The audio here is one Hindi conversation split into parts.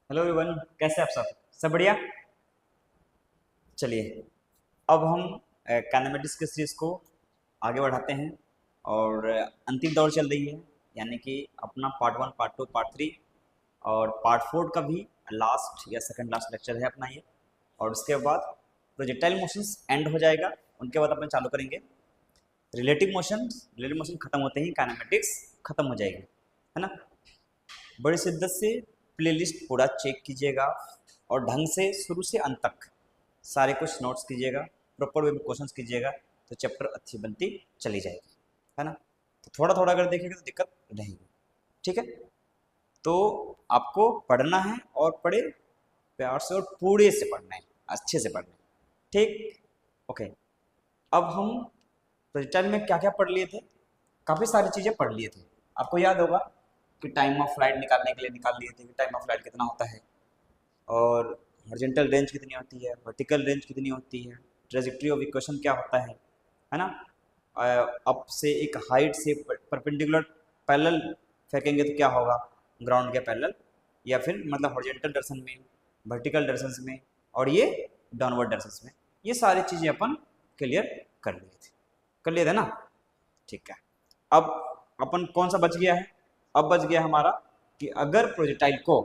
हेलो एवरीवन, कैसे आप सब बढ़िया। चलिए, अब हम काइनेमेटिक्स के सीरीज को आगे बढ़ाते हैं और अंतिम दौर चल रही है, यानी कि अपना पार्ट 1, पार्ट 2, पार्ट 3 और पार्ट 4 का भी लास्ट या सेकंड लास्ट लेक्चर है अपना ये। और उसके बाद प्रोजेक्टाइल मोशंस एंड हो जाएगा, उनके बाद अपन चालू करेंगे रिलेटिव मोशन। रिलेटिव मोशन खत्म होते ही काइनेमेटिक्स खत्म हो जाएगी, है ना। बड़ी शिद्दत से प्लेलिस्ट पूरा चेक कीजिएगा और ढंग से शुरू से अंत तक सारे कुछ नोट्स कीजिएगा, प्रॉपर वे में क्वेश्चंस कीजिएगा, तो चैप्टर अच्छी बनती चली जाएगी, है ना। तो थोड़ा थोड़ा अगर देखेंगे तो दिक्कत रहेगी, ठीक है। तो आपको पढ़ना है और पढ़े प्यार से और पूरे से पढ़ना है, अच्छे से पढ़ना है, ठीक। ओके, अब हम प्रोजेक्टाइल में क्या क्या पढ़ लिए थे, काफ़ी सारी चीज़ें पढ़ लिए थे। आपको याद होगा कि टाइम ऑफ फ्लाइट निकालने के लिए निकाल लिए थे कि टाइम ऑफ फ्लाइट कितना होता है, और हॉरिजॉन्टल रेंज कितनी होती है, वर्टिकल रेंज कितनी होती है, ट्रेजेक्ट्री ऑफ इक्वेशन क्या होता है ना। अप से एक हाइट से परपेंडिकुलर पैरेलल फेंकेंगे तो क्या होगा, ग्राउंड के पैरेलल, या फिर मतलब हॉरिजॉन्टल डायरेक्शन में, वर्टिकल डायरेक्शन में, और ये डाउनवर्ड डायरेक्शन में। ये सारी चीज़ें अपन क्लियर कर लिए थे ना, ठीक है। अब अपन कौन सा बच गया है, अब बच गया हमारा कि अगर प्रोजेक्टाइल को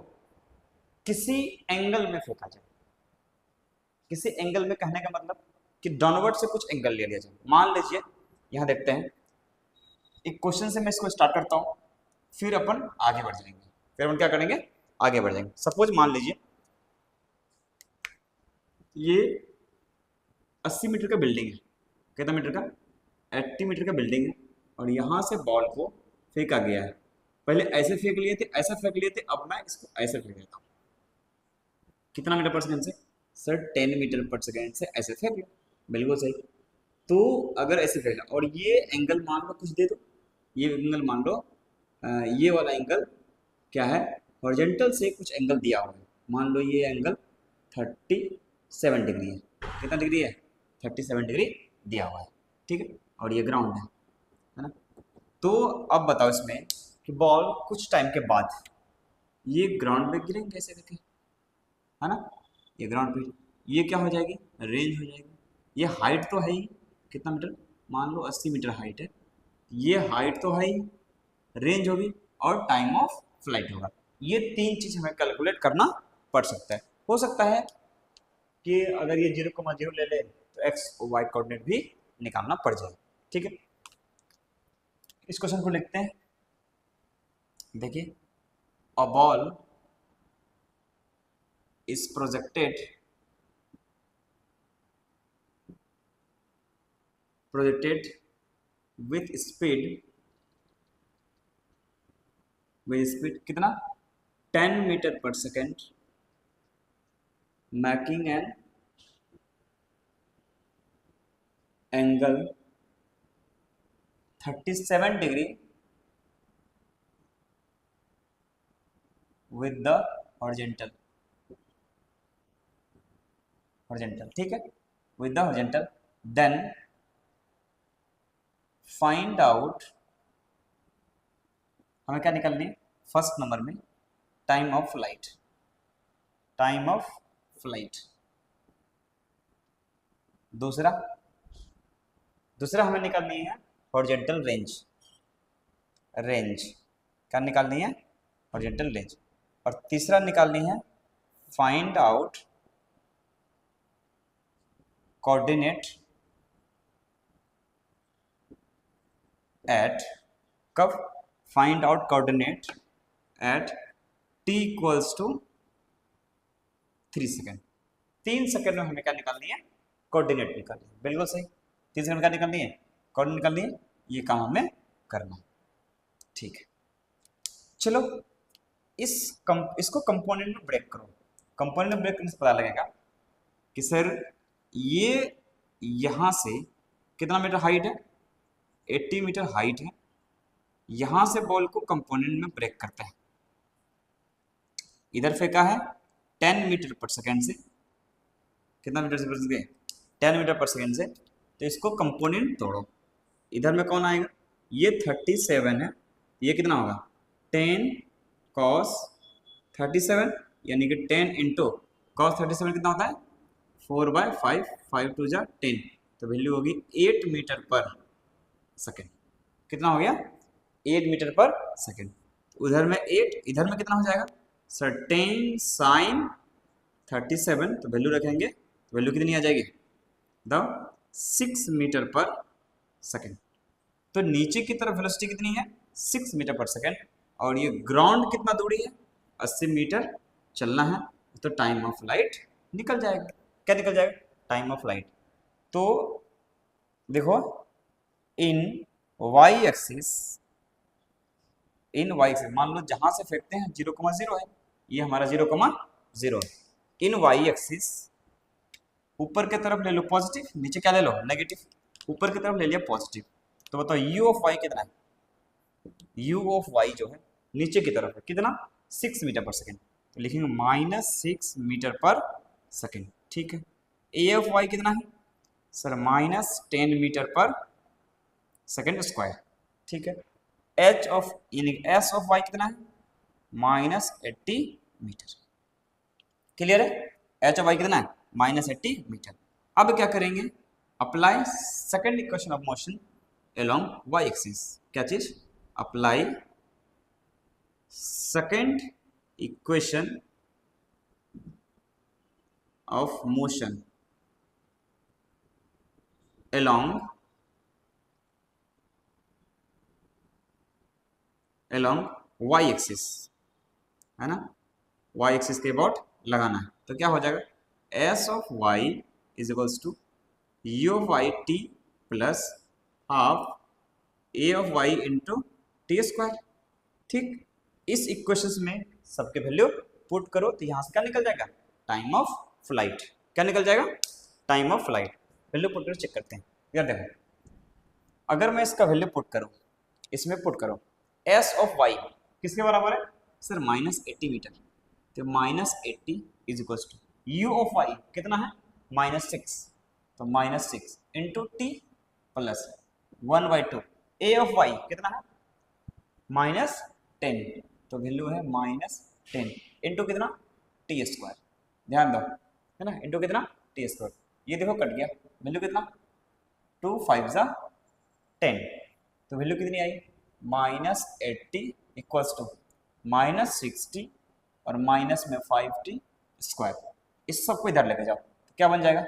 किसी एंगल में फेंका जाए, किसी एंगल में कहने का मतलब कि डाउनवर्ड से कुछ एंगल ले लिया जाए। मान लीजिए यहां देखते हैं, एक क्वेश्चन से मैं इसको स्टार्ट करता हूं, फिर अपन आगे बढ़ जाएंगे, फिर अपन क्या करेंगे, आगे बढ़ जाएंगे। सपोज मान लीजिए ये 80 मीटर का बिल्डिंग है, कितना मीटर का, 80 मीटर का बिल्डिंग है, और यहां से बॉल को फेंका गया है। पहले ऐसे फेंक लिए थे, ऐसा फेंक लिए थे, अब मैं इसको ऐसे फेंक देता हूँ। कितना मीटर पर सेकंड से, सर 10 मीटर पर सेकंड से ऐसे फेंक लो, बिल्कुल सही। तो अगर ऐसे फेंका और ये एंगल मान लो कुछ दे दो, ये एंगल मान लो ये वाला एंगल क्या है, हॉरिजॉन्टल से कुछ एंगल दिया हुआ है, मान लो ये एंगल 37 डिग्री है। कितना डिग्री है, 37 डिग्री दिया हुआ है, ठीक है। और ये ग्राउंड है ना। तो अब बताओ इसमें कि बॉल कुछ टाइम के बाद ये ग्राउंड पे गिरेंगे कैसे करके, है ना। ये ग्राउंड पे ये क्या हो जाएगी, रेंज हो जाएगी। ये हाइट तो है ही, कितना मीटर, मान लो 80 मीटर हाइट है, ये हाइट तो है ही, रेंज होगी, और टाइम ऑफ फ्लाइट होगा। ये तीन चीज हमें कैलकुलेट करना पड़ सकता है। हो सकता है कि अगर ये 0,0 ले ले तो एक्स वाई कोऑर्डिनेट भी निकालना पड़ जाए, ठीक है। इस क्वेश्चन को लिखते हैं, देखिए, a ball is projected with speed कितना, 10 metre per second, making an angle 37 degree with the horizontal, ठीक है, with the horizontal। then find out, हमें क्या निकालनी है, फर्स्ट नंबर में टाइम ऑफ फ्लाइट, दूसरा हमें निकालनी है हॉरिजॉन्टल रेंज, क्या निकालनी है, हॉरिजॉन्टल रेंज। और तीसरा निकालनी है फाइंड आउट कोऑर्डिनेट एट, कब, find out coordinate at t equals to 3 second. 3 second में हमें क्या निकालनी है, कोऑर्डिनेट निकालनी है, बिल्कुल सही। 3 सेकेंड में क्या निकालनी है, कोऑर्डिनेट निकालनी है। ये काम हमें करना है, ठीक है। चलो इसको कंपोनेंट में ब्रेक करो। कंपोनेंट में ब्रेक करने से पता लगेगा कि सर ये यहां से कितना मीटर हाइट है, 80 मीटर हाइट है, यहां से बॉल को कंपोनेंट में ब्रेक करता है, इधर फेंका है 10 मीटर पर सेकेंड से, कितना मीटर से पर 10 मीटर पर सेकेंड से। तो इसको कंपोनेंट तोड़ो, इधर में कौन आएगा, ये 37 है, ये कितना होगा 10 cos 37 यानी कि 10 इंटू कॉस 37 कितना होता है 4/5, 5 टू जा 10, तो वैल्यू होगी 8 मीटर पर सेकेंड। कितना हो गया 8 मीटर पर सेकेंड। उधर में 8, इधर में कितना हो जाएगा सर 10 साइन 37, तो वैल्यू रखेंगे तो वैल्यू कितनी आ जाएगी द 6 मीटर पर सेकेंड। तो नीचे की तरफ वेलोसिटी कितनी है 6 मीटर पर सेकेंड, और ये ग्राउंड कितना दूरी है 80 मीटर चलना है, तो टाइम ऑफ लाइट निकल जाएगा। क्या निकल जाएगा टाइम ऑफ लाइट। तो देखो इन वाई एक्सिस, मान लो जहां से फेंकते हैं 0,0 है, ये हमारा 0,0 है। इन वाई एक्सिस ऊपर की तरफ ले लो पॉजिटिव, नीचे क्या ले लो नेगेटिव, ऊपर की तरफ ले लिया पॉजिटिव, तो बताओ यू ऑफ वाई कितना है, यू ऑफ वाई जो है नीचे की तरफ है कितना 6 मीटर पर सेकेंड, तो लिखेंगे -6 मीटर पर सेकेंड। ठीक है, ए ऑफ वाई कितना है sir -10 metre per second square. ठीक है, एच ऑफ यानी एस ऑफ वाई कितना है -80 मीटर। क्लियर है, एच ऑफ वाई कितना है -80 मीटर। अब क्या करेंगे apply second equation of motion along y axis. क्या चीज apply second equation of motion along y axis, है ना, वाई एक्सिस के अबाउट लगाना है। तो क्या हो जाएगा s of y is equals to u of y t plus half a of y into t square. ठीक, इस इक्वेशंस में सबके वैल्यू पुट करो तो यहाँ से क्या निकल जाएगा टाइम ऑफ फ्लाइट। क्या निकल जाएगा time of flight. Value put कर चेक करते हैं। यार देखो अगर मैं इसका वैल्यू पुट करूँ, इसमें पुट करो एस ऑफ वाई किसके बराबर है सर -80 मीटर, तो -80 is equals to u of Y कितना है -6, तो -6 into t plus 1/2 A of Y कितना है -10, तो वैल्यू है -10 इंटू कितना टी स्क्वायर। ध्यान दो है ना, इंटू कितना टी स्क्वायर, ये देखो कट गया, वैल्यू कितना 2 5 जा 10, तो वैल्यू कितनी आई -80 इक्वल्स टू -60 और माइनस में 5t स्क्वायर। इस सबको इधर लेके जाओ तो क्या बन जाएगा,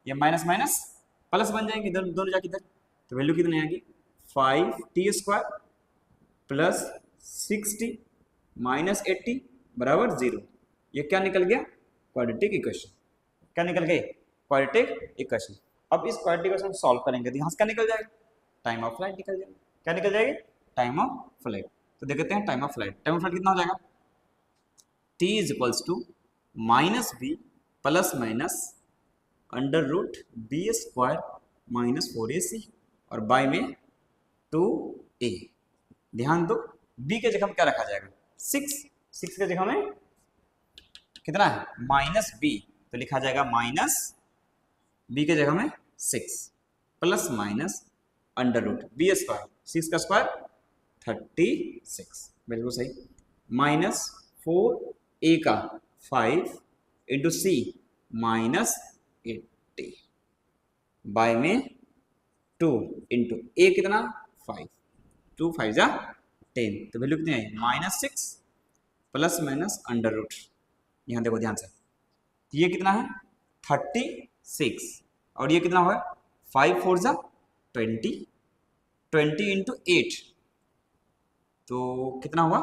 ये माइनस माइनस प्लस बन जाएंगे इधर दोनों जाके इधर, तो वैल्यू कितनी आएगी 5t square plus 6t minus 80 बराबर 0। ये क्या निकल गया क्वाड्रेटिक इक्वेशन। क्या निकल गई क्वाड्रेटिक इक्वेशन। अब इस क्वाड्रेटिक इक्वेशन सॉल्व करेंगे तो यहाँ से क्या निकल जाएगा टाइम ऑफ फ्लाइट निकल जाएगा। क्या निकल जाएगी टाइम ऑफ फ्लाइट। तो देखते हैं time of flight, time of flight कितना हो जाएगा t is equals to -b plus minus under root b square -4ac और बाय में 2a। ध्यान दो b के जगह में क्या रखा जाएगा 6 के जगह में कितना है -b, तो लिखा जाएगा -b के जगह में 6 plus minus under root b square 6 का स्क्वायर 36, बिल्कुल सही, -4a का 5 इंटू सी -80 बाय में 2 इंटू ए कितना 5, 2 5 जा 10, तो वैल्यू कितनी आई -6 प्लस माइनस अंडर रूट। यहाँ देखो ध्यान से, ये कितना है 36 और ये कितना हुआ 5 4 जा 20, 20 इंटू 8 तो कितना हुआ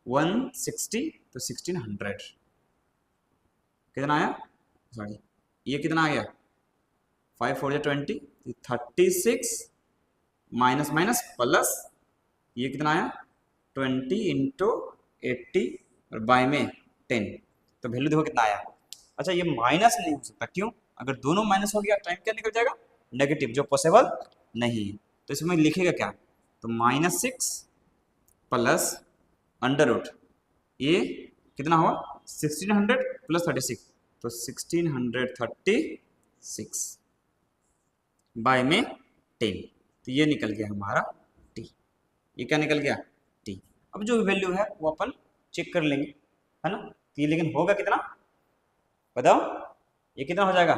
160, तो 1600 कितना आया, सॉरी ये कितना आ गया 5 4 जा 20, 36 माइनस माइनस प्लस ये कितना आया 20 इंटू 80 और बाय में 10, तो वैल्यू देखो कितना आया। अच्छा ये माइनस नहीं हो सकता, क्यों, अगर दोनों माइनस हो गया टाइम क्या निकल जाएगा नेगेटिव, जो पॉसिबल नहीं है। तो इसमें लिखेगा क्या, तो -6 प्लस अंडर रूट ये कितना हुआ 1600 प्लस 36, तो 1636 बाय में 10, तो ये निकल गया हमारा t। ये क्या निकल गया t। अब जो वैल्यू है वो अपन चेक कर लेंगे, है ना। तो ये लेकिन होगा कितना बताओ, ये कितना हो जाएगा,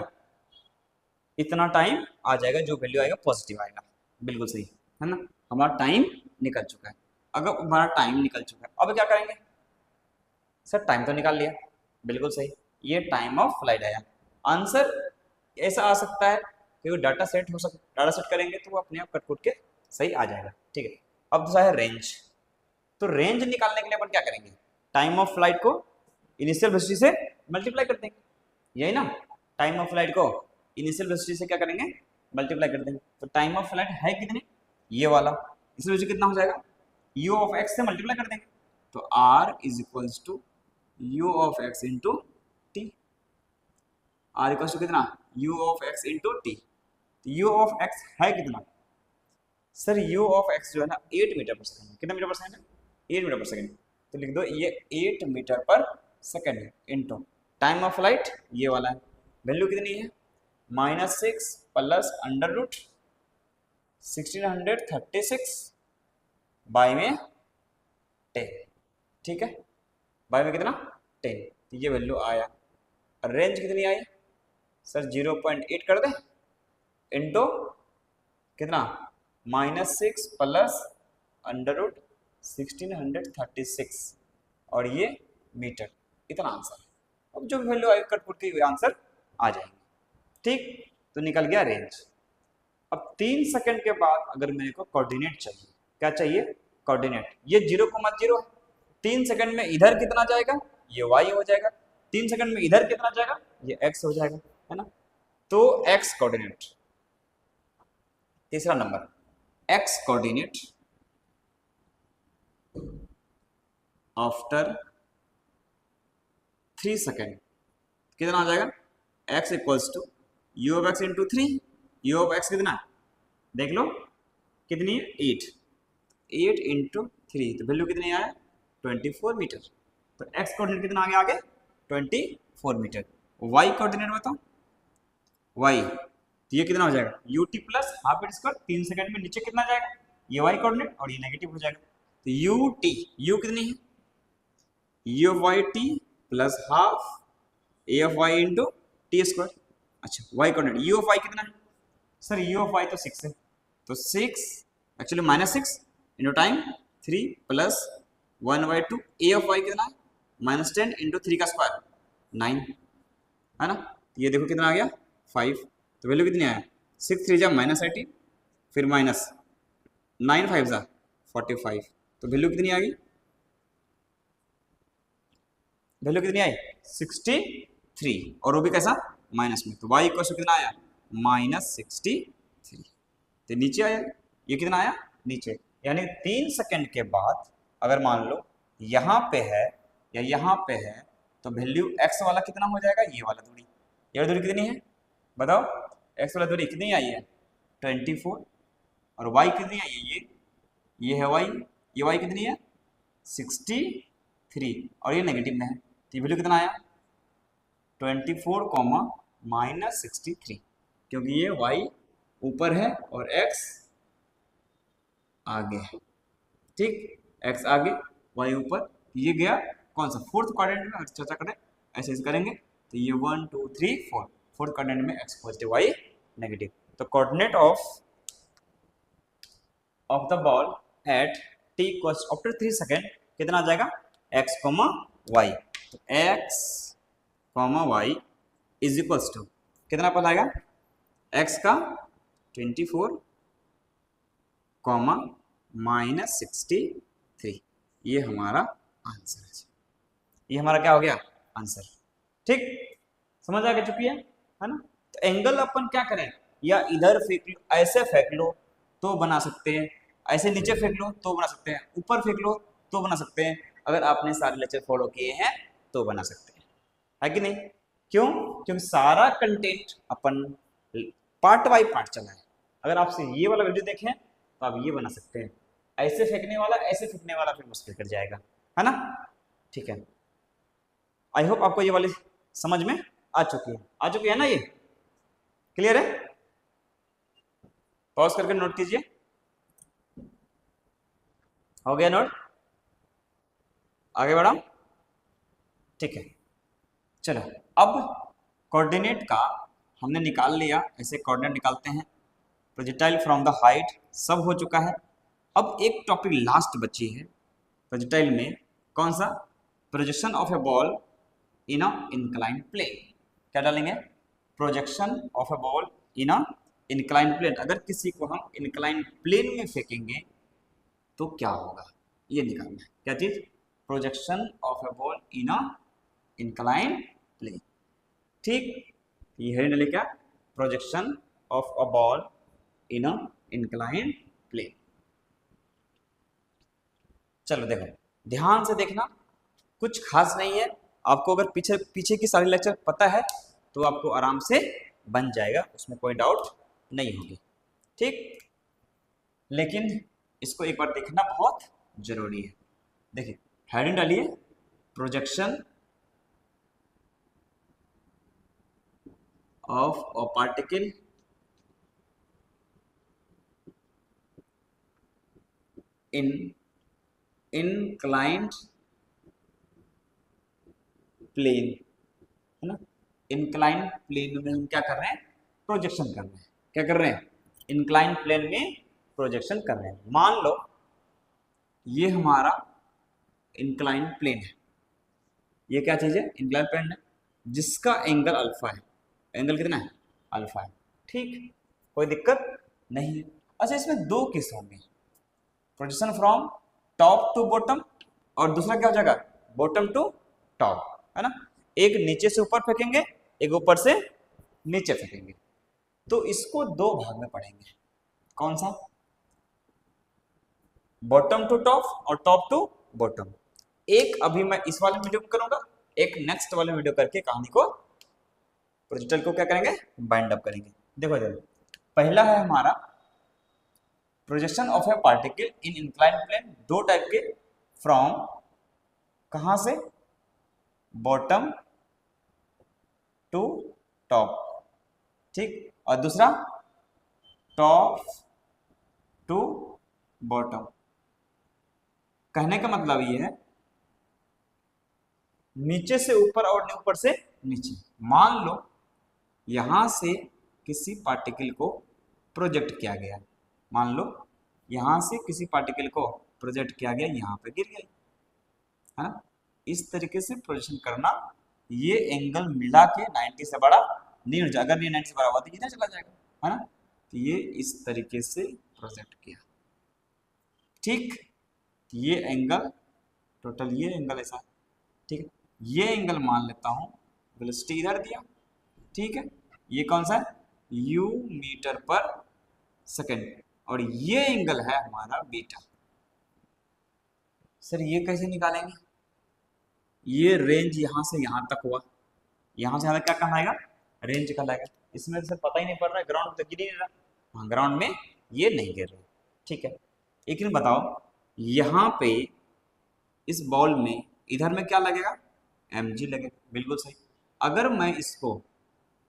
इतना टाइम आ जाएगा, जो वैल्यू आएगा पॉजिटिव आएगा। बिल्कुल सही है ना, हमारा टाइम निकल चुका है। अगर हमारा टाइम निकल चुका है अब क्या करेंगे, सर टाइम तो निकाल लिया, बिल्कुल सही, ये टाइम ऑफ फ्लाइट आया। आंसर ऐसा आ सकता है कि डाटा सेट हो सकता, डाटा सेट करेंगे तो वो अपने आप कट के सही आ जाएगा। ठीक है, अब दूसरा है रेंज। तो रेंज निकालने के लिए अपन क्या करेंगे, टाइम ऑफ फ्लाइट को इनिशियल वेलोसिटी से मल्टीप्लाई कर देंगे, यही ना, टाइम ऑफ फ्लाइट को इनिशियल वेलोसिटी से क्या करेंगे, मल्टीप्लाई कर देंगे। तो टाइम ऑफ फ्लाइट है कितनी, ये वाला, इनिशियल वेलोसिटी कितना हो जाएगा, u ऑफ x से मल्टीप्लाई कर देंगे, तो r is equals to u of x into t, r equals to कितना, u of x into t. u of x है कितना, सर u ऑफ x जो है ना 8 मीटर पर सेकंड, कितना मीटर पर सेकंड है, 8 मीटर पर सेकंड, तो लिख दो ये 8 मीटर पर सेकंड है, इंटू टाइम ऑफ फ्लाइट ये वाला है, वैल्यू कितनी है -6 प्लस अंडर रूट 1636 बाई में 10, ठीक है, बाई में कितना 10, तो ये वैल्यू आया। रेंज कितनी आई सर 0.8 कर दे इंटू कितना -6 प्लस अंडर रूट 1636 और ये मीटर, इतना आंसर है। अब जो वैल्यू आई कट पुट की आंसर आ जाएंगे, ठीक, तो निकल गया रेंज। अब 3 सेकंड के बाद अगर मेरे को कोऑर्डिनेट चाहिए, क्या चाहिए, कोऑर्डिनेट, ये 0,0 है, 3 सेकंड में इधर कितना जाएगा, ये y हो जाएगा, 3 सेकंड में इधर कितना जाएगा, ये x हो जाएगा, है ना। तो x कोऑर्डिनेट, तीसरा number, x coordinate after 3 second कितना आ जाएगा, x equals to u of x into 3, u of x कितना देख लो कितनी है 8 इंटू 3, तो वैल्यू कितनी आया 24 मीटर। तो x कोऑर्डिनेट कितना आ गया, 24 मीटर। y कोऑर्डिनेट बताओ, y, तो ये कितना हो जाएगा ut plus half at square, 3 second में नीचे कितना जाएगा, ये y कोऑर्डिनेट और ये नेगेटिव हो जाएगा, तो ut, u कितनी है, u of y t plus half a of y into t square. अच्छा y coordinate, u of y कितना है, सर u ऑफ y तो 6 है, तो 6 actually -6 into time 3 plus 1/2, a of y कितना है -10 इंटू 3 का स्क्वायर 9, है ना, ये देखो कितना आ गया 5, तो वैल्यू कितनी आया 6 3 जा -18, फिर माइनस 9 5 जा 45, तो वैल्यू कितनी आ गई, वैल्यू कितनी आई 63, और वो भी कैसा माइनस में, तो y इक्वल टू कितना आया -63, तो नीचे आया, ये कितना आया नीचे, यानी 3 सेकंड के बाद अगर मान लो यहाँ पे है या यहाँ पे है, तो वैल्यू x वाला कितना हो जाएगा, ये वाला दूरी, ये दूरी कितनी है बताओ, x वाला दूरी कितनी आई है 24, और y कितनी आई है, ये है y, ये y कितनी है 63, और ये नेगेटिव में है, तो ये वैल्यू कितना आया 24, -63, क्योंकि ये y ऊपर है और x आगे है, ठीक, x आगे y ऊपर, ये गया कौन सा फोर्थ क्वाड्रेंट में, अगर चर्चा करें ऐसे करेंगे तो ये 1 2 3 4 फोर्थ क्वाड्रेंट में x पॉजिटिव y नेगेटिव। तो coordinate of the ball at t equals after 3 second कितना आ जाएगा x, y, तो x, y is equals to कितना पता आएगा x का 24, -63, ये हमारा आंसर है, ये हमारा क्या हो गया आंसर, ठीक, समझ आ चुकी है ना। तो एंगल अपन क्या करें, या इधर फेंक लो, ऐसे फेंक लो तो बना सकते हैं, ऐसे नीचे फेंक लो तो बना सकते हैं, ऊपर फेंक लो तो बना सकते हैं, अगर आपने सारे लेक्चर फॉलो किए हैं तो बना सकते हैं, है कि नहीं, क्यों, क्योंकि सारा content upon part by part चला है। अगर आपसे ये वाला वीडियो देखें तो आप ये बना सकते हैं, ऐसे फेंकने वाला ऐसे फेंकने वाला फिर मुश्किल कर जाएगा, है ना, ठीक है। आई होप आपको ये वाली समझ में आ चुकी है ना, ये क्लियर है, पॉज करके नोट कीजिए, हो गया नोट, आगे बढ़ा, ठीक है। चलो अब कोऑर्डिनेट का हमने निकाल लिया, ऐसे कोऑर्डिनेट निकालते हैं। प्रोजेक्टाइल फ्रॉम द हाइट सब हो चुका है। अब एक टॉपिक लास्ट बची है प्रोजेक्टाइल में, कौन सा? Projection of a ball in a inclined plane. क्या डालेंगे? Projection of a ball in a inclined plane. अगर किसी को हम इंक्लाइंड प्लेन में फेंकेंगे तो क्या होगा, ये निकालना है। क्या चीज? Projection of a ball in a inclined plane. ठीक, ये है डाले क्या? Projection of a ball in a inclined plane. चलो देखो, ध्यान से देखना, कुछ खास नहीं है। आपको अगर पीछे पीछे की सारी लेक्चर पता है तो आपको आराम से बन जाएगा, उसमें कोई डाउट नहीं होगी। ठीक, लेकिन इसको एक बार देखना बहुत जरूरी है। देखिए हेडिंग डालिए, projection of a particle in inclined plane, है ना। इंक्लाइन प्लेन में हम क्या कर रहे हैं? प्रोजेक्शन कर रहे हैं। क्या कर रहे हैं? इंक्लाइन प्लेन में प्रोजेक्शन कर रहे हैं। मान लो ये हमारा इंक्लाइन प्लेन है, ये क्या चीज है? इंक्लाइन प्लेन है, जिसका एंगल अल्फा है। एंगल कितना है? अल्फा है। ठीक, कोई दिक्कत नहीं है। अच्छा, इसमें दो केस होंगे, projection from top to bottom, और दूसरा क्या हो जाएगा? बॉटम टू टॉप, है ना। एक नीचे से ऊपर फेंकेंगे, एक ऊपर से नीचे फेंकेंगे। तो इसको दो भाग में पढ़ेंगे। कौन सा? बॉटम टू टॉप और टॉप टू बॉटम। एक अभी मैं इस वाले वीडियो को करूंगा, एक नेक्स्ट वाले वीडियो करके कहानी को, प्रोजेक्टर को क्या करेंगे? बाइंड अप करेंगे। देखो देखो, पहला है हमारा projection of a particle in inclined plane, दो टाइप के, फ्रॉम कहां से? Bottom to top. ठीक, और दूसरा टॉप टू बॉटम। कहने का मतलब ये है नीचे से ऊपर और ऊपर से नीचे। मान लो यहां से किसी पार्टिकल को प्रोजेक्ट किया गया, मान लो यहां से किसी पार्टिकल को प्रोजेक्ट किया गया, यहां पे गिर गया, है ना। इस तरीके से प्रोजेक्शन करना, ये एंगल मिला के 90 से बड़ा नहीं हो जाए। अगर ये 90 से बड़ा हुआ तो इधर चला जाएगा, है ना। तो ये इस तरीके से प्रोजेक्ट किया। ठीक, ये एंगल टोटल, ये एंगल ऐसा है। ठीक है, ये एंगल मान लेता हूं, वेलोसिटी इधर दिया। ठीक है, ये कौन सा है? u मीटर पर सेकेंड, और ये एंगल है हमारा बीटा। सर ये कैसे निकालेंगे? ये रेंज यहां से यहां तक हुआ, यहां से यहां तक क्या कहलाएगा? रेंज कहलाएगा। इसमें से पता ही नहीं पड़ रहा है, ग्राउंड तो गिर ही नहीं रहा। हाँ, ग्राउंड में ये नहीं गिर रहा। ठीक है, एक दिन बताओ, यहाँ पे इस बॉल में इधर में क्या लगेगा? mg लगेगा। बिल्कुल सही। अगर मैं इसको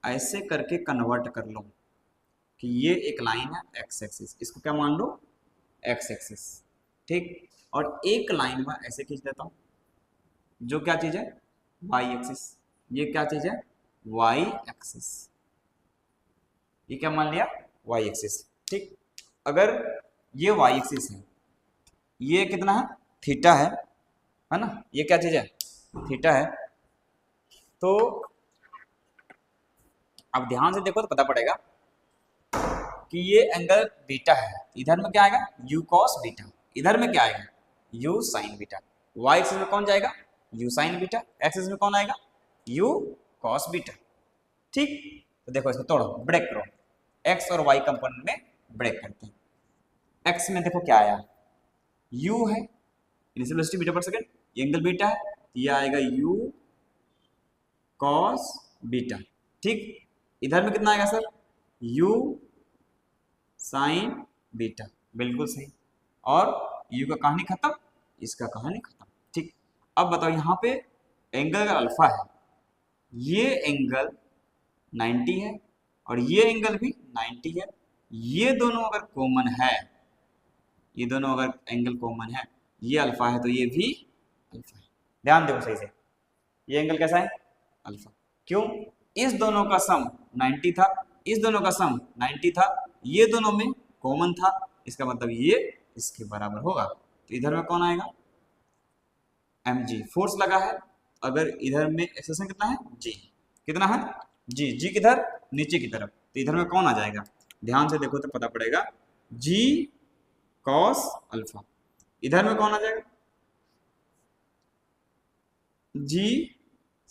ऐसे करके कन्वर्ट कर लूं कि ये एक लाइन है एक्स एक्सिस, इसको क्या मान लो? X axis. ठीक, और एक लाइन में ऐसे खींच देता हूं, जो क्या चीज है? Y axis. ये क्या चीज है? Y axis. ये क्या मान लिया? Y axis. ठीक, अगर ये वाई एक्सिस है, ये कितना है? थीटा है ना। ये क्या चीज है? थीटा है। तो अब ध्यान से देखो तो पता पड़ेगा कि ये एंगल बीटा है। इधर में क्या आएगा? U cos beta. इधर में क्या आएगा? U sine beta. Y axis में कौन जाएगा? U sine beta. X axis में कौन आएगा? U cos beta. ठीक, तो देखो इसको तोड़ो, ब्रेक करो, एक्स और वाई कंपोनेंट में ब्रेक करते हैं। एक्स में देखो क्या आया? यू है, इनिशियल वेलोसिटी मीटर पर सेकंड, ये एंगल बीटा है, ये आएगा यू कॉस बीटा। ठीक, इधर में कितना आएगा सर? You sine beta. बिल्कुल सही। और यू का कहानी खत्म, इसका कहानी खत्म। ठीक, अब बताओ यहाँ पे एंगल अगर अल्फा है, ये एंगल 90 है और ये एंगल भी 90 है। ये दोनों अगर कॉमन है, ये दोनों अगर एंगल कॉमन है, ये अल्फा है तो ये भी अल्फा है। ध्यान देखो सही से, ये एंगल कैसा है, अल्फा। क्यों, इस दोनों का सम 90 था, इस दोनों का सम 90 था, ये दोनों में कॉमन था, इसका मतलब ये इसके बराबर होगा। तो इधर में कौन आएगा, mg, फोर्स लगा है, अगर इधर में एक्सेलरेशन कितना है, g, कितना है, जी किधर, नीचे की तरफ, तो इधर में कौन आ जाएगा, ध्यान से देखो तो पता पड़ेगा, g cos अल्फा, इधर में कौन आ जाएगा, g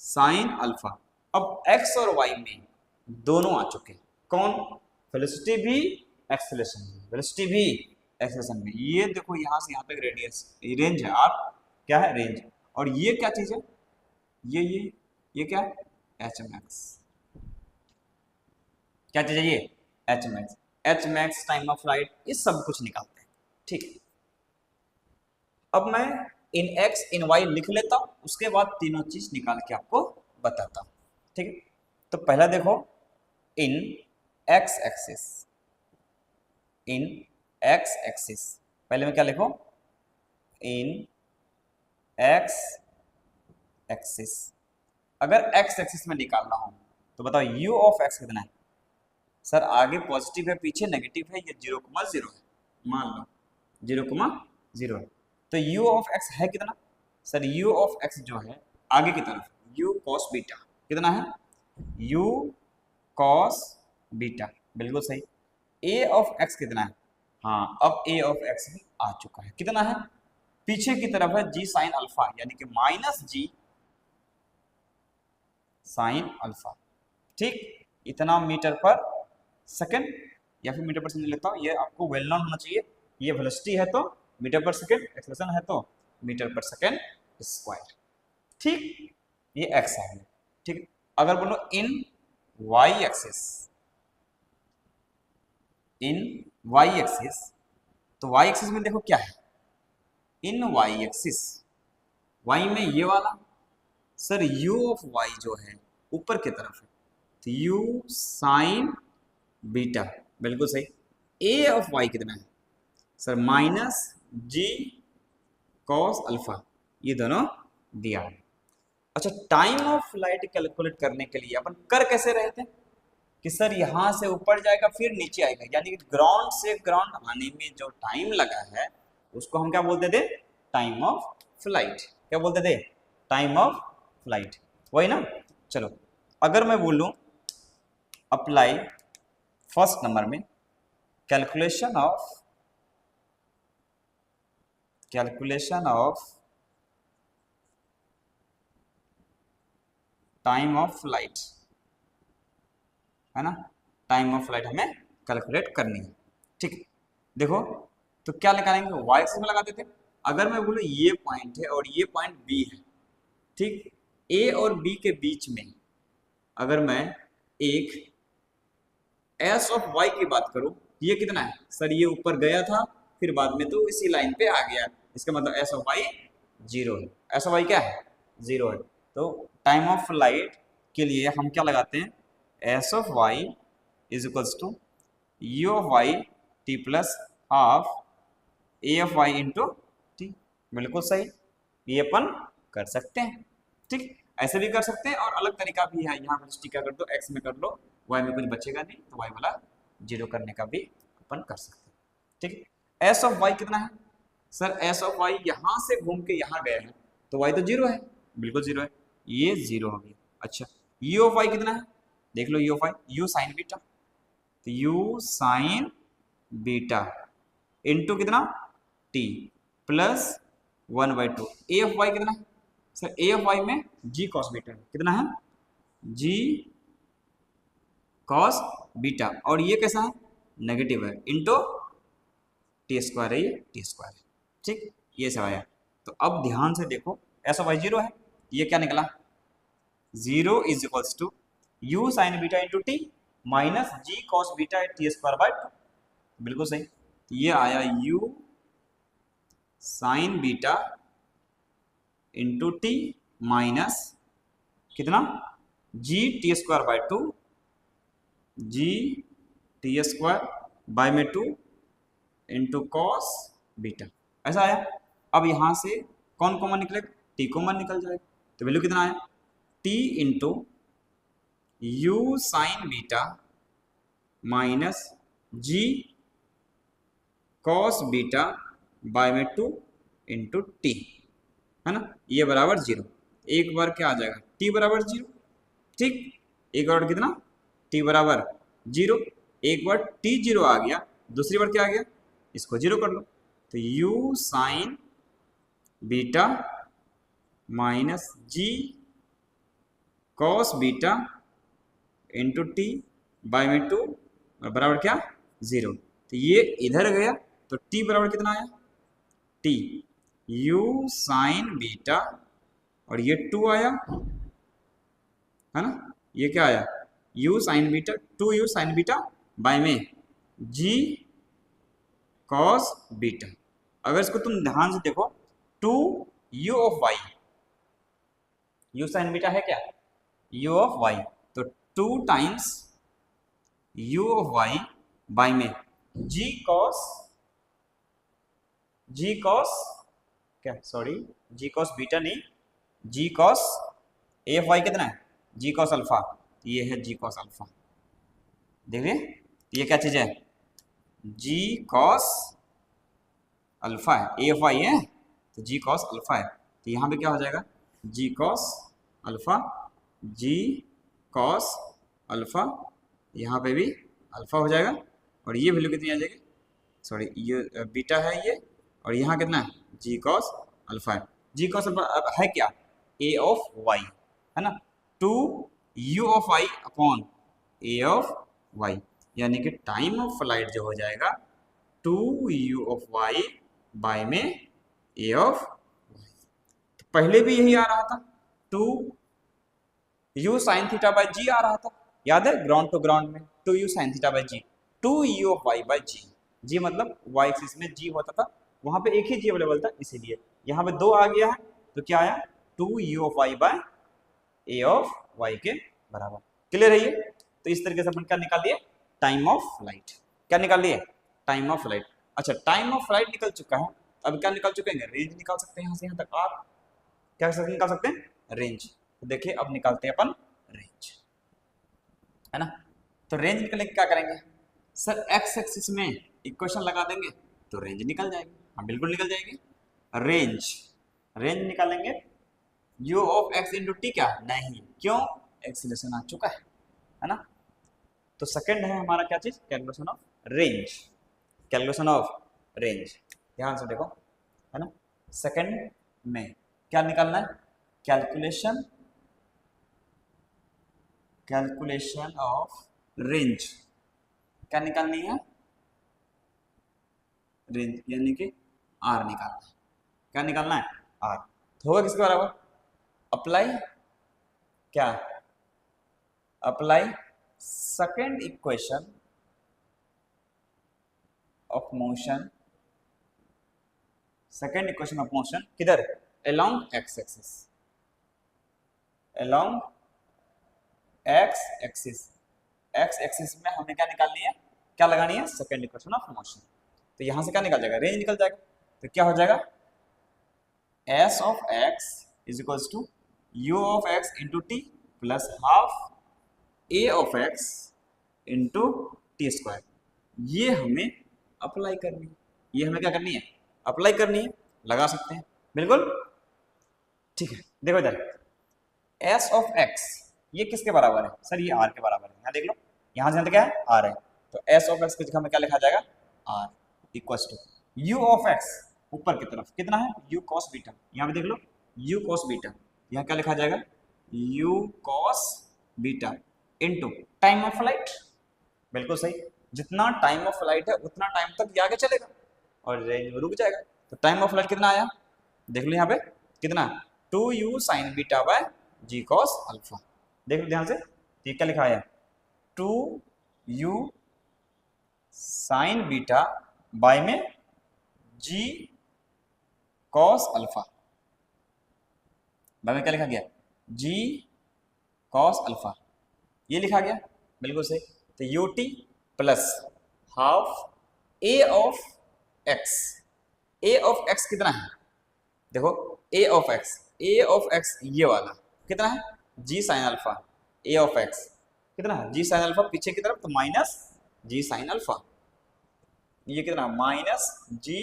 sin अल्फा। अब x और y में दोनों आ चुके, कौन, वेलोसिटी भी एक्सेलरेशन भी, वेलोसिटी भी एक्सेलरेशन भी। ये देखो यहाँ से यहाँ तक रेडियस, रेंज है, आप क्या है, रेंज। और ये क्या चीज है, ये क्या है, एच मैक्स, क्या चीज है ये, H max, H max, time of flight, ये सब कुछ निकालते हैं। ठीक है, अब मैं इन x इन y लिख लेता हूं, उसके बाद तीनों चीज निकाल के आपको बताता हूं। ठीक है, तो पहला देखो, इन x एक्सिस, इन x एक्सिस, पहले में क्या लिखो, इन x एक्सिस। अगर x एक्सिस में निकाल रहा हूं तो बताओ u ऑफ x कितना है, सर आगे पॉजिटिव है पीछे नेगेटिव है, ये 0,0 है, मान लो 0,0 है, तो u ऑफ x है कितना, सर u ऑफ x जो है आगे की तरफ u cos बीटा, कितना है, u cos बीटा, बिल्कुल सही। a ऑफ x कितना है, हाँ अब a ऑफ x भी आ चुका है, कितना है, पीछे की तरफ है g sin अल्फा, यानी कि माइनस g sin अल्फा। ठीक, इतना मीटर पर सेकंड, या फिर मीटर पर सेकंड लिखता हूँ, ये आपको वेल नोन होना चाहिए। ये वेलोसिटी है तो मीटर पर सेकंड, एक्सेलरेशन है तो मीटर पर सेकंड स्क्वायर। ठीक, ये एक्स है। ठीक, अगर बोलो इन वाई एक्सिस, इन वाई एक्सिस, तो वाई एक्सिस में देखो क्या है, इन वाई एक्सिस, वाई में ये वाला, सर u ऑफ y जो है ऊपर की तरफ है, तो u साइन बीटा, बिल्कुल सही। a ऑफ y कितना है, sir minus g cos alpha, ये दोनों दिया है। अच्छा, टाइम ऑफ फ्लाइट कैलकुलेट करने के लिए अपन कर कैसे रहे थे, कि सर यहाँ से ऊपर जाएगा फिर नीचे आएगा, यानी कि ग्राउंड से ग्राउंड आने में जो टाइम लगा है उसको हम क्या बोलते थे, टाइम ऑफ फ्लाइट। क्या बोलते थे, टाइम ऑफ फ्लाइट, वही ना। चलो, अगर मैं बोलूं अप्लाई फर्स्ट नंबर में calculation of time of flight, है ना, टाइम ऑफ फ्लाइट हमें कैलकुलेट करनी है। ठीक है, देखो तो क्या निकालेंगे, वाई एक्सिस में लगा देते। अगर मैं बोलूं ये पॉइंट है और ये पॉइंट बी है, ठीक, ए और बी के बीच में अगर मैं एक एस ऑफ वाई की बात करूं, ये कितना है, सर ये ऊपर गया था फिर बाद में तो इसी लाइन पे आ गया, इसका मतलब एस ऑफ वाई 0 है। एस ऑफ वाई क्या है, 0 है। तो टाइम ऑफ फ्लाइट के लिए हम क्या लगाते हैं, s of y is equals to u of y t plus half a of y into t, बिल्कुल सही, ये अपन कर सकते हैं। ठीक, ऐसे भी कर सकते हैं और अलग तरीका भी है, यहाँ पर क्या कर दो, एक्स में कर लो, वाई में कुछ बचेगा नहीं तो वाई वाला 0 करने का भी अपन कर सकते हैं। ठीक, एस ऑफ वाई कितना है, सर एस ऑफ वाई यहाँ से घूम के यहाँ गया है तो वाई तो 0 है, बिल्कुल 0 है, ये 0 हो गया। अच्छा, यू ऑफ वाई कितना है, देख लो, U of why you sine beta, तो यू साइन बीटा इंटू कितना T plus 1/2। A of Y कितना है, सर ए ऑफ वाई में जी कॉस बीटा कितना है, जी कॉस बीटा, और ये कैसा है, नेगेटिव है, इंटू टी स्क्वायर है, ये टी स्क्वायर है। ठीक, ये सब आया। तो अब ध्यान से देखो, एस ऑफ वाई 0 है, ये क्या निकला, 0 is equals to U sine beta into T minus ji cos beta T square by 2, बिल्कुल सही। तो ये आया U sine beta into T minus कितना, G T square by 2, G T square by में 2 इंटू कॉस बीटा, ऐसा आया। अब यहाँ से कौन कॉमन निकलेगा, टी कॉमन निकल जाएगा, तो वैल्यू कितना आया, t into u sine beta minus ji cos beta by में 2 इंटू टी, है ना, ये बराबर 0। एक बार क्या आ जाएगा, टी बराबर 0, ठीक। एक बार कितना, टी बराबर 0। एक बार टी 0 आ गया, दूसरी बार क्या आ गया, इसको 0 कर लो, तो you sine beta minus ji cos beta into t by में 2 और बराबर क्या, 0। तो ये इधर गया तो टी बराबर कितना आया, टी यू साइन बीटा और ये 2 आया, है ना, ये क्या आया, U sine beta, 2 you sine beta by में जी कॉस बीटा। अगर इसको तुम ध्यान से देखो, 2 you of Y, you sine beta है क्या, यू ऑफ वाई, तो 2 times u of Y by में जी कॉस क्या, सॉरी, जी कॉस बीटा नहीं, g cos a of Y कितना है, जी कॉस अल्फा, ये है जी कॉस अल्फा, देखिए ये क्या चीज है, जी कॉस अल्फा है, ए ऑफ वाई है तो जी कॉस अल्फा है, तो यहाँ पे क्या हो जाएगा, जी कॉस अल्फा, जी कॉस अल्फा, यहाँ पे भी अल्फा हो जाएगा, और ये वैल्यू कितनी आ जाएगी, सॉरी ये बीटा है ये, और यहाँ कितना है, जी कॉस अल्फा है। जी कॉस अल्फा अब है क्या, ए ऑफ वाई, है ना, 2 you of y upon a of y, यानी कि टाइम ऑफ फ्लाइट जो हो जाएगा 2 यू ऑफ वाई बाय में ए ऑफ वाई। तो पहले भी यही आ रहा था, 2 you sine theta by G आ रहा था, याद है, ग्राउंड टू ग्राउंड में 2 you sine theta by G, 2 you of Y by G, G मतलब वाई एक्सिस में जी होता था, वहां पे एक ही जी अवेलेबल था, इसीलिए यहाँ पे 2 आ गया है, तो क्या आया, 2 you of Y by a of y के बराबर। क्लियर है ये, तो इस तरीके से अपन क्या निकाल लिए, टाइम ऑफ फ्लाइट, क्या निकाल लिए, टाइम ऑफ फ्लाइट। अच्छा, टाइम ऑफ फ्लाइट निकल चुका है, अब क्या निकाल चुके हैं, रेंज निकाल सकते हैं, यहाँ से यहाँ तक आप क्या निकाल सकते हैं, रेंज। तो देखिए अब निकालते हैं अपन रेंज, है ना, तो रेंज निकलने क्या करेंगे सर, एक्स एक्सिस में इक्वेशन लगा देंगे तो रेंज निकल जाएगी, हाँ बिल्कुल निकल जाएगी। रेंज निकालेंगे, u of x into T, क्या नहीं, क्यों, एक्सीलरेशन आ चुका है ना, तो सेकंड है हमारा क्या चीज, calculation of range, calculation of range, ध्यान से देखो, है ना, सेकंड में क्या निकालना है, कैलकुलेशन ऑफ रेंज, क्या निकालनी है, रेंज यानी कि आर निकालना है, क्या निकालना है, आर, तो होगा किसके बराबर, अप्लाई क्या, apply second equation of motion, second equation of motion किधर, along X axis, along X axis, X axis में हमने क्या निकालनी है, क्या लगानी है, सेकंड इक्वेशन ऑफ मोशन, तो यहां से क्या निकल जाएगा, रेंज निकल जाएगा, तो क्या हो जाएगा, s of x is equals to u of x into t plus half a of x into t square, ये हमें अप्लाई करनी है, ये हमें क्या करनी है, अप्लाई करनी है, लगा सकते हैं बिल्कुल, ठीक है। देखो इधर एस ऑफ एक्स ये किसके बराबर है सर, ये आर के बराबर है, यहाँ देख लो, यहाँ से क्या है, आर है, तो एस ऑफ एक्स की जगह में क्या लिखा जाएगा, r equals to u of x, ऊपर की तरफ कितना है, यू कॉस बीटा, यहाँ पे देख लो यू कॉस बीटा, यहाँ क्या लिखा जाएगा, you cos beta into time of flight, बिल्कुल सही, जितना टाइम ऑफ फ्लाइट है उतना टाइम तक ये आगे चलेगा और रेंज में रुक जाएगा, तो टाइम ऑफ फ्लाइट कितना आया, देख लो यहाँ पे कितना, 2 you sine beta by ji cos alpha, देख लो ध्यान से, ये क्या लिखा है, 2 यू साइन बीटा बाय में जी कॉस अल्फा, बाय में क्या लिखा गया, जी कॉस अल्फा, ये लिखा गया बिल्कुल सही, तो U T plus half a of x, A of X कितना है, देखो ए ऑफ एक्स ये वाला कितना है G sine alpha A of X कितना जी साइन अल्फा पीछे की तरफ तो माइनस जी साइन अल्फा, ये कितना माइनस जी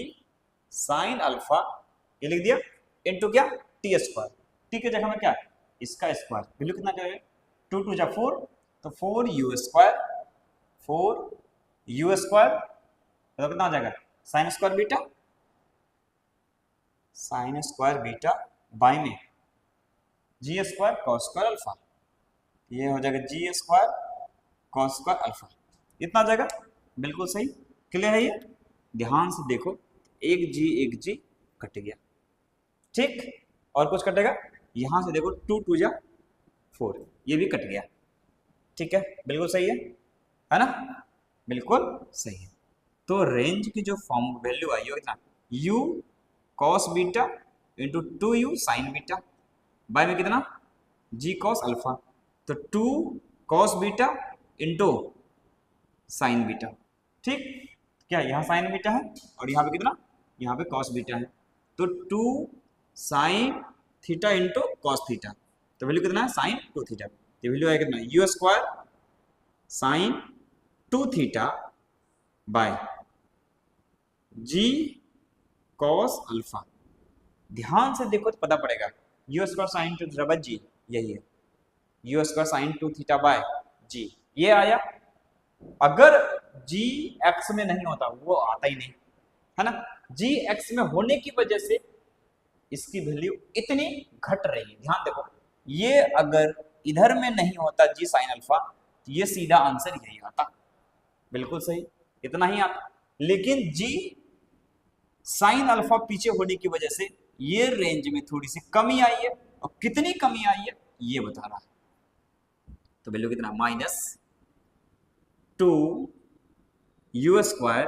साइन अल्फा, ये लिख दिया इनटू क्या टी स्क्वायर, टी की जगह में क्या इसका स्क्वायर, वैल्यू कितना जाएगा 2 2 जा 4 तो 4 यू स्क्वायर, 4 यू स्क्वायर तो कितना आ जाएगा sign square beta, sign square beta by में जी स्क्वायर कॉस स्क्वायर अल्फा, ये हो जाएगा जी स्क्वायर कॉस स्क्वायर अल्फा, इतना आ जाएगा बिल्कुल सही। क्लियर है ये, ध्यान से देखो एक जी कट गया, ठीक, और कुछ कटेगा यहां से देखो 2 2 जा 4 ये भी कट गया, ठीक है बिल्कुल सही है ना, बिल्कुल सही है। तो रेंज की जो फॉर्म वैल्यू आई है कितना u cos beta into 2u sign beta by में कितना g cos अल्फा, तो 2 cos beta into sine beta, ठीक, क्या यहाँ साइन बीटा है और यहाँ पे कितना यहाँ पे cos बीटा है, तो 2 sine theta into cos theta, तो वैल्यू कितना है साइन 2 थीटा, तो वैल्यू है कितना U square sine 2 theta by ji cos alpha, ध्यान से देखो तो पता पड़ेगा U square sine 2 theta by G, यही है U square sine 2 theta by G, ये आया। अगर जी एक्स में नहीं होता वो आता ही नहीं है ना, जी एक्स में होने की वजह से इसकी वैल्यू इतनी घट रही है, ध्यान देखो ये अगर इधर में नहीं होता जी साइन अल्फा तो ये सीधा आंसर यही आता, बिल्कुल सही इतना ही आता, लेकिन जी साइन अल्फा पीछे होने की वजह से ये रेंज में थोड़ी सी कमी आई है, और कितनी कमी आई है ये बता रहा है, तो वैल्यू कितना minus 2 U square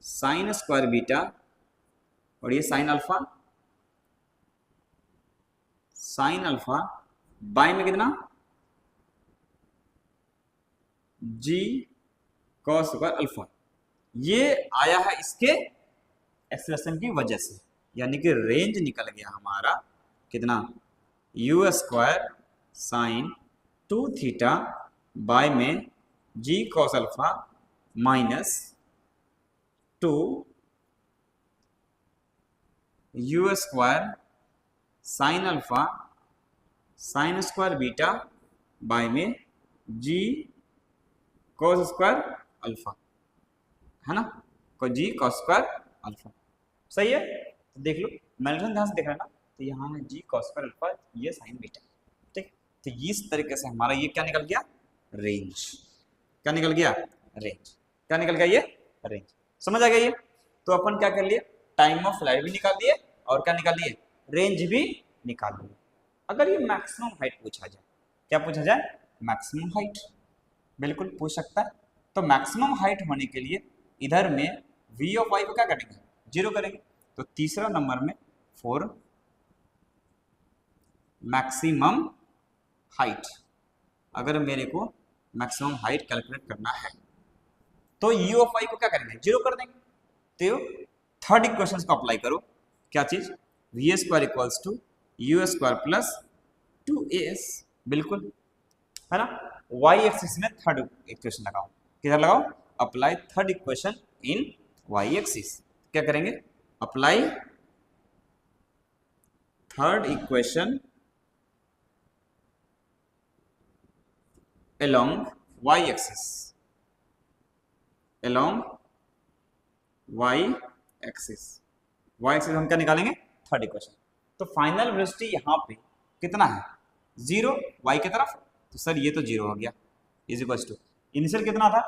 sine square beta और ये साइन अल्फा बाय में कितना जी कॉस स्क्वायर अल्फा, ये आया है इसके एक्सप्रेशन की वजह से, यानी कि रेंज निकल गया हमारा कितना U square sine 2 theta by में जी cos alpha minus 2 U square sine alpha sine square beta by में जी कॉस स्क्वायर अल्फा, है ना, जी कॉस स्क्वायर अल्फा, सही है, तो देख लो मैंने ध्यान से देख रहा है ना, तो यहाँ है जी कॉस स्क्वायर अल्फा ये साइन बीटा, ठीक, तो इस तरीके से हमारा ये क्या निकल गया रेंज, क्या निकल गया रेंज, क्या निकल गया ये रेंज, समझ आ गया ये। तो अपन क्या कर लिए टाइम ऑफ फ्लाइट भी निकाल दिए और क्या निकाल लिए रेंज भी निकाल लिए। अगर ये मैक्सिमम हाइट पूछा जाए, क्या पूछा जाए मैक्सिमम हाइट, बिल्कुल पूछ सकता है, तो मैक्सिमम हाइट होने के लिए इधर में v ऑफ y को क्या करेंगे 0 करेंगे, तो तीसरा नंबर में फॉर मैक्सिमम हाइट, अगर मेरे को मैक्सिमम हाइट कैलकुलेट करना है तो u ऑफ y को क्या करेंगे 0 कर देंगे, तो थर्ड इक्वेशन को अप्लाई करो, क्या चीज v square equals to u square plus 2as, बिल्कुल है ना, y एक्सिस में थर्ड इक्वेशन लगाओ, किधर लगाओ apply third equation in y axis, क्या करेंगे apply third equation along y axis, along y axis, y axis हम क्या निकालेंगे थर्ड इक्वेशन, तो फाइनल वेलोसिटी यहाँ पे कितना है 0 y की तरफ, तो सर ये तो 0 हो गया, इज इक्वल्स टू इनिशियल कितना था,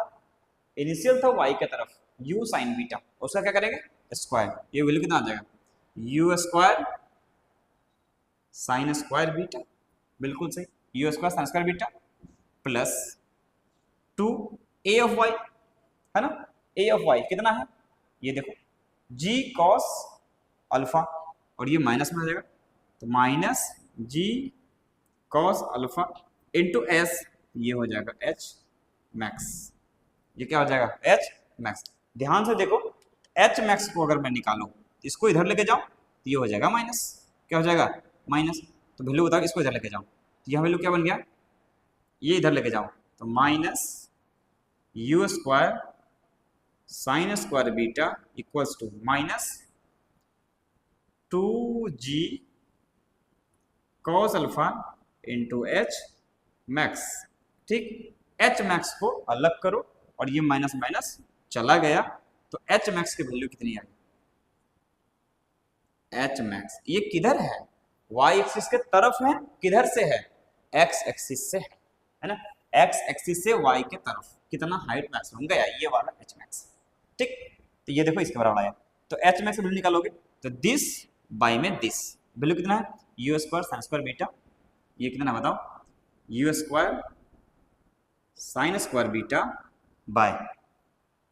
इनिशियल था y की तरफ u साइन बीटा, उसका क्या करेंगे स्क्वायर, ये वैल्यू कितना आ जाएगा u square sine square beta, बिल्कुल सही u square sine square beta plus 2 a of y, है ना, a ऑफ y कितना है ये देखो g cos अल्फा, और ये माइनस में आ जाएगा तो minus g cos alpha into s, ये हो जाएगा h मैक्स, ये क्या हो जाएगा h मैक्स, ध्यान से देखो h मैक्स को अगर मैं निकालूं इसको इधर लेके जाऊं तो ये हो जाएगा माइनस, क्या हो जाएगा माइनस, तो वैल्यू बताओ, इसको इधर लेके जाओ, तो यह वैल्यू क्या बन गया, ये इधर लेके जाओ, तो minus u square sine square beta equals to minus 2g cos alpha into h max. ठीक, एच मैक्स को अलग करो और ये माइनस माइनस चला गया, तो एच मैक्स की वैल्यू कितनी आई, एच मैक्स ये किधर है, वाई एक्सिस के तरफ है, किधर से है, एक्स एक्सिस से है ना, एक्स एक्सिस से वाई के तरफ कितना हाइट मैक्सिमम गया, ये वाला एच मैक्स। ठीक, तो ये देखो इसके बराबर आया, तो एच मैक्स वैल्यू निकालोगे तो दिस बाई में दिस वैल्यू कितना है, U square sine square beta, ये कितना है बताओ, you square sine square beta bye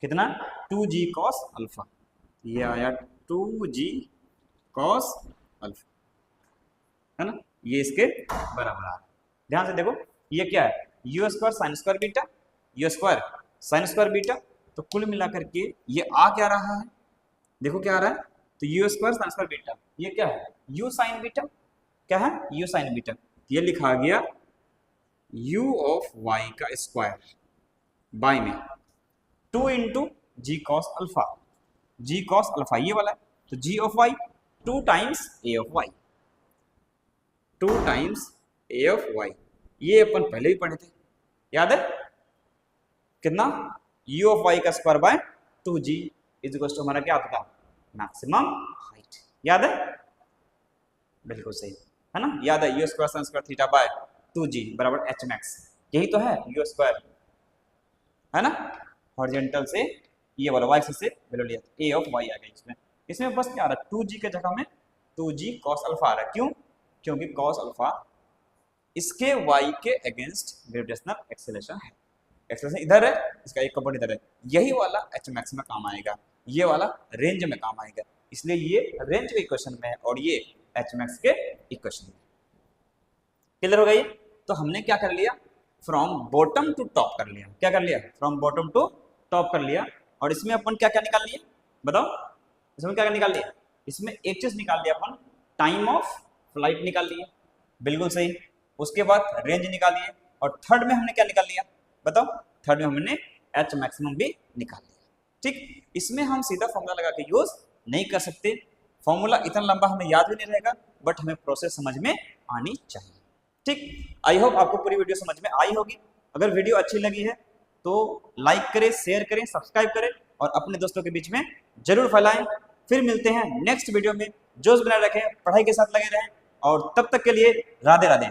कितना 2g कॉस अल्फा, ये आया 2g कॉस अल्फा, है ना, ये इसके बराबर आ रहा है। ध्यान से देखो ये क्या है, U square sine square beta, you square sine square beta, तो कुल मिलाकर के ये आ क्या रहा है, देखो क्या आ रहा है, तो you square sine square beta, ये क्या है, यू साइन बीटा, क्या है, यू साइन बीटा, ये लिखा गया u ऑफ y का स्क्वायर बाय में 2 इंटू जी कॉस अल्फा, जी कॉस अल्फा ये वाला है, तो g of y 2 times a of y, 2 times a of y, ये अपन पहले भी पढ़े थे, याद है कितना, u ऑफ y का square by 2g is equal to हमारा क्या आता था, मैक्सिमम हाइट, याद है, बिल्कुल सही है ना, याद है, U square sine square theta by 2g बराबर एच मैक्स, यही तो है यू स्क्वायर, है ना, हॉरिजॉन्टल से ये वाला वाई से वैल्यू लिया, a ऑफ y आ गया इसमें, इसमें बस क्या आ रहा है 2g के जगह में 2g cos अल्फा आ रहा है, क्यों, क्योंकि cos अल्फा इसके y के अगेंस्ट ग्रेविटेशनल एक्सेलरेशन है, एक्सेलरेशन इधर है, इसका एक कंपोनेंट इधर है, यही वाला एच मैक्स में काम आएगा, ये वाला रेंज में काम आएगा, इसलिए ये रेंज के इक्वेशन में है और ये एच मैक्स के इक्वेशन में। क्लियर हो गई, तो हमने क्या कर लिया, फ्रॉम बॉटम टू टॉप कर लिया, क्या कर लिया, फ्रॉम बॉटम टू टॉप कर लिया, और इसमें अपन क्या क्या निकाल लिए बताओ, इसमें क्या क्या निकाल लिया, इसमें एक चीज निकाल लिया अपन, टाइम ऑफ फ्लाइट निकाल लिया, बिल्कुल सही, उसके बाद रेंज निकाल लिए, और थर्ड में हमने क्या निकाल लिया बताओ, थर्ड में हमने एच मैक्सिमम भी निकाल लिया। ठीक, इसमें हम सीधा फॉर्मूला लगा के यूज नहीं कर सकते, फॉर्मूला इतना लंबा हमें याद भी नहीं रहेगा, बट हमें प्रोसेस समझ में आनी चाहिए। ठीक, आई होप आपको पूरी वीडियो समझ में आई होगी, अगर वीडियो अच्छी लगी है तो लाइक करें, शेयर करें, सब्सक्राइब करें और अपने दोस्तों के बीच में जरूर फैलाएं। फिर मिलते हैं नेक्स्ट वीडियो में, जोश बनाए रखें, पढ़ाई के साथ लगे रहें, और तब तक के लिए राधे राधे।